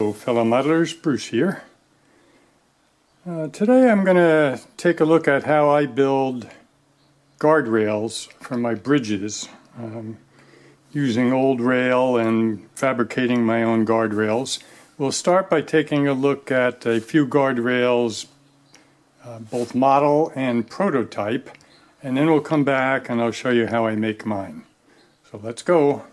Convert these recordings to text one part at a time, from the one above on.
Hello fellow modelers, Bruce here. Today I'm going to take a look at how I build guardrails for my bridges using old rail and fabricating my own guardrails. We'll start by taking a look at a few guardrails, both model and prototype, and then we'll come back and I'll show you how I make mine. So let's go.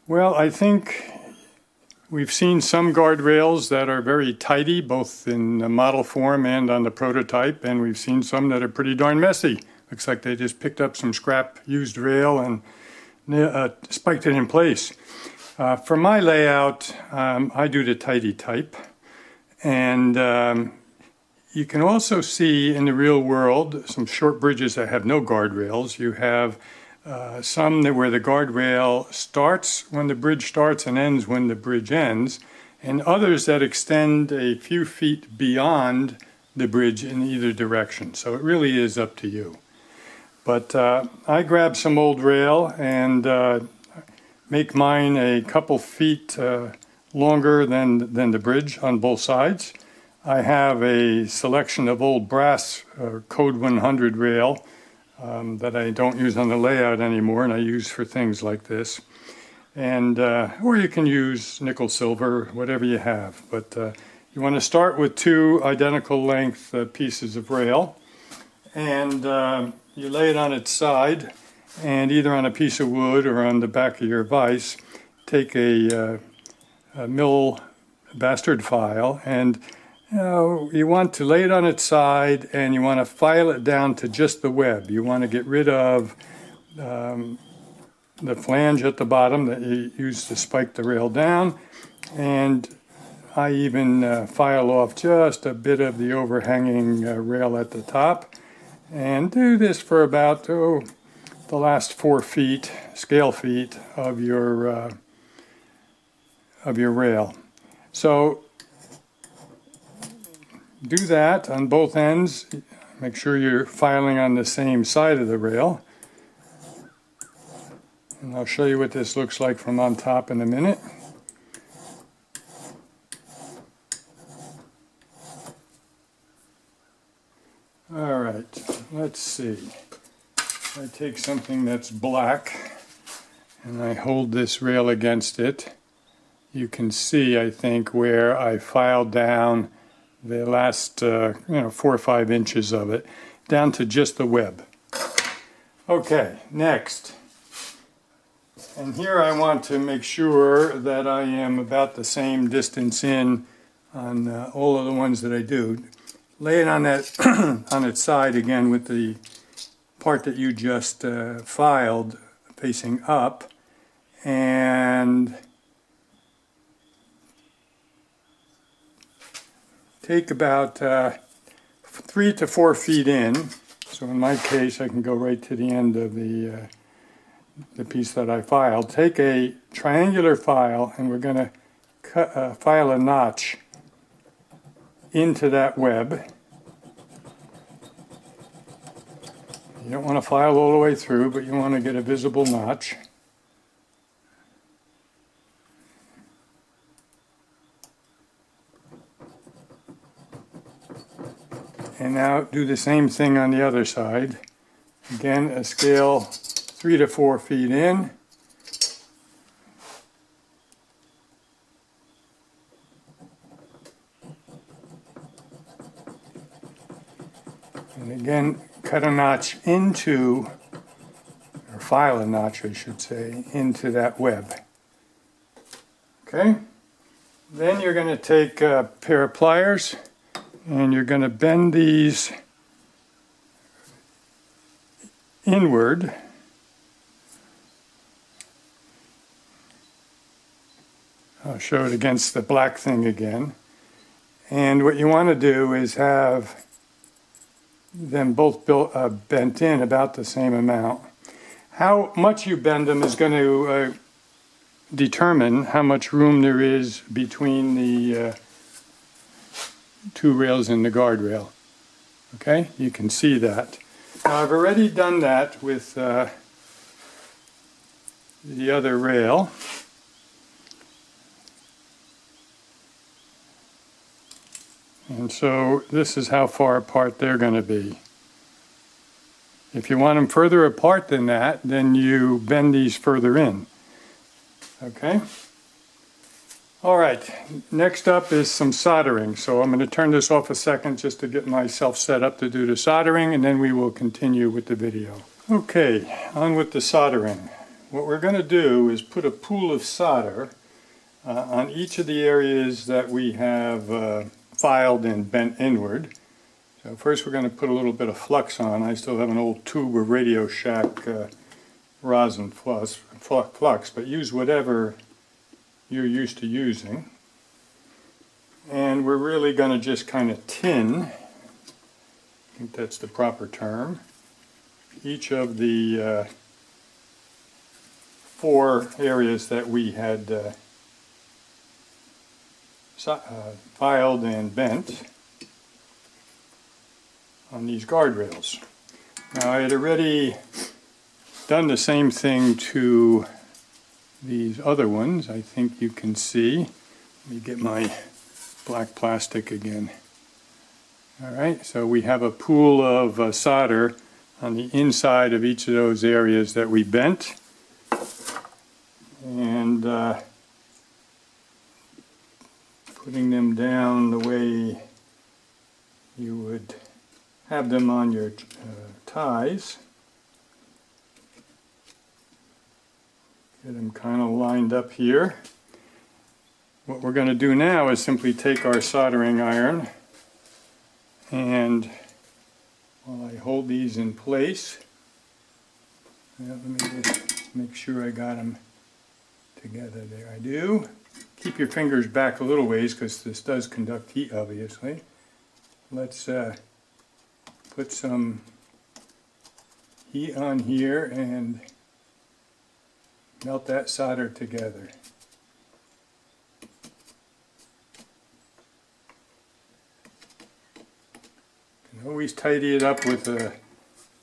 Well, I think we've seen some guardrails that are very tidy, both in the model form and on the prototype, and we've seen some that are pretty darn messy. Looks like they just picked up some scrap used rail and spiked it in place. For my layout, I do the tidy type, and you can also see in the real world some short bridges that have no guardrails. You have some where the guardrail starts when the bridge starts and ends when the bridge ends, and others that extend a few feet beyond the bridge in either direction. So it really is up to you. But I grabbed some old rail and make mine a couple feet longer than the bridge on both sides. I have a selection of old brass Code 100 rail that I don't use on the layout anymore, and I use for things like this. And or you can use nickel silver, whatever you have. But you want to start with two identical length pieces of rail, and you lay it on its side, and either on a piece of wood or on the back of your vise, take a mill bastard file, and you want to lay it on its side, and you want to file it down to just the web. You want to get rid of the flange at the bottom that you use to spike the rail down, and I even file off just a bit of the overhanging rail at the top, and do this for about the last 4 feet, scale feet of your rail. So do that on both ends. Make sure you're filing on the same side of the rail. And I'll show you what this looks like from on top in a minute. All right, let's see. I take something that's black and I hold this rail against it. You can see, I think, where I filed down the last 4 or 5 inches of it down to just the web. Okay, next. And here I want to make sure that I am about the same distance in on all of the ones that I do. Lay it on that on its side again with the part that you just filed facing up, and take about 3 to 4 feet in. So in my case, I can go right to the end of the piece that I filed. Take a triangular file, and we're going to file a notch into that web. You don't want to file all the way through, but you want to get a visible notch. And now do the same thing on the other side. Again, a scale 3 to 4 feet in. And again, cut a notch into, or file a notch, I should say, into that web. Okay? Then you're going to take a pair of pliers and you're going to bend these inward. I'll show it against the black thing again. And what you want to do is have them both bent in about the same amount. How much you bend them is going to determine how much room there is between the two rails and the guardrail. Okay, you can see that. Now I've already done that with the other rail. And so this is how far apart they're going to be. If you want them further apart than that, then you bend these further in. Okay? All right, next up is some soldering. So I'm going to turn this off a second just to get myself set up to do the soldering, and then we will continue with the video. Okay, on with the soldering. What we're going to do is put a pool of solder on each of the areas that we have filed and bent inward. So first we're going to put a little bit of flux on. I still have an old tube of Radio Shack rosin flux, but use whatever you're used to using. And we're really going to just kind of tin, I think that's the proper term, each of the 4 areas that we had filed and bent on these guardrails. Now I had already done the same thing to these other ones. I think you can see. Let me get my black plastic again. Alright, so we have a pool of solder on the inside of each of those areas that we bent. And putting them down the way you would have them on your ties. Get them kind of lined up here. What we're going to do now is simply take our soldering iron, and while I hold these in place, let me just make sure I got them together. There I do. Keep your fingers back a little ways because this does conduct heat, obviously. Let's put some heat on here and melt that solder together. You can always tidy it up with a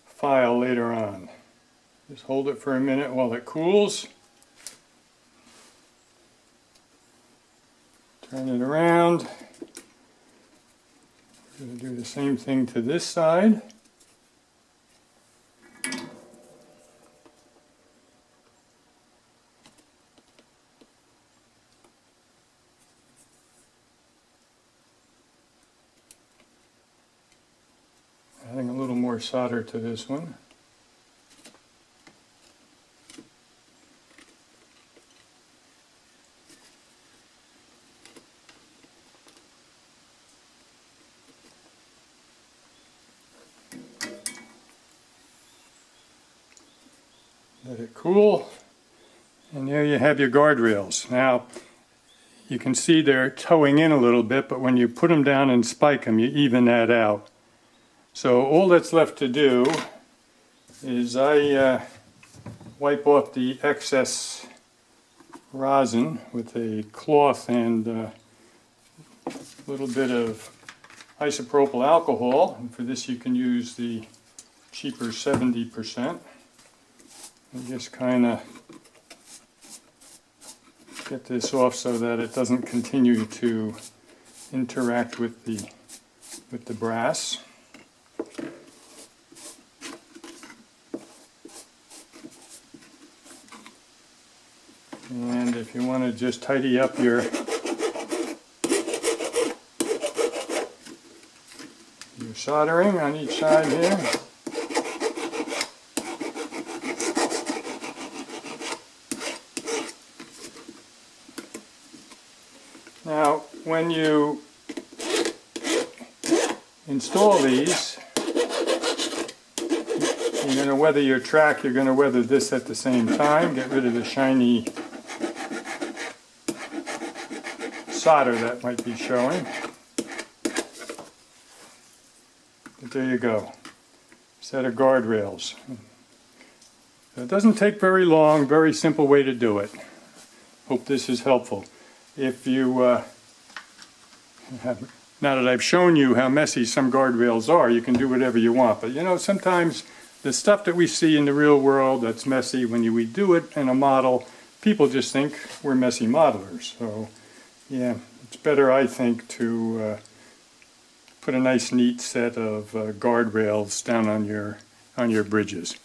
file later on. Just hold it for a minute while it cools. Turn it around. We're going to do the same thing to this side. Adding a little more solder to this one. Let it cool, and there you have your guardrails. Now you can see they're towing in a little bit, but when you put them down and spike them, you even that out. So all that's left to do is I wipe off the excess rosin with a cloth and a little bit of isopropyl alcohol, and for this you can use the cheaper 70%. And just kind of get this off so that it doesn't continue to interact with the brass. if you want to just tidy up your soldering on each side here. Now, when you install these, you're going to weather your track, you're going to weather this at the same time. Get rid of the shiny solder that might be showing. But there you go. Set of guardrails. It doesn't take very long, very simple way to do it. Hope this is helpful. If you, now that I've shown you how messy some guardrails are, you can do whatever you want. But you know, sometimes the stuff that we see in the real world that's messy, when we do it in a model, people just think we're messy modelers. So yeah, it's better, I think, to put a nice neat set of guardrails down on your bridges.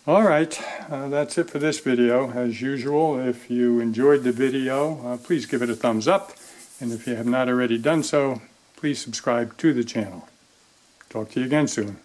All right, that's it for this video. As usual, if you enjoyed the video, please give it a thumbs up. And if you have not already done so, please subscribe to the channel. Talk to you again soon.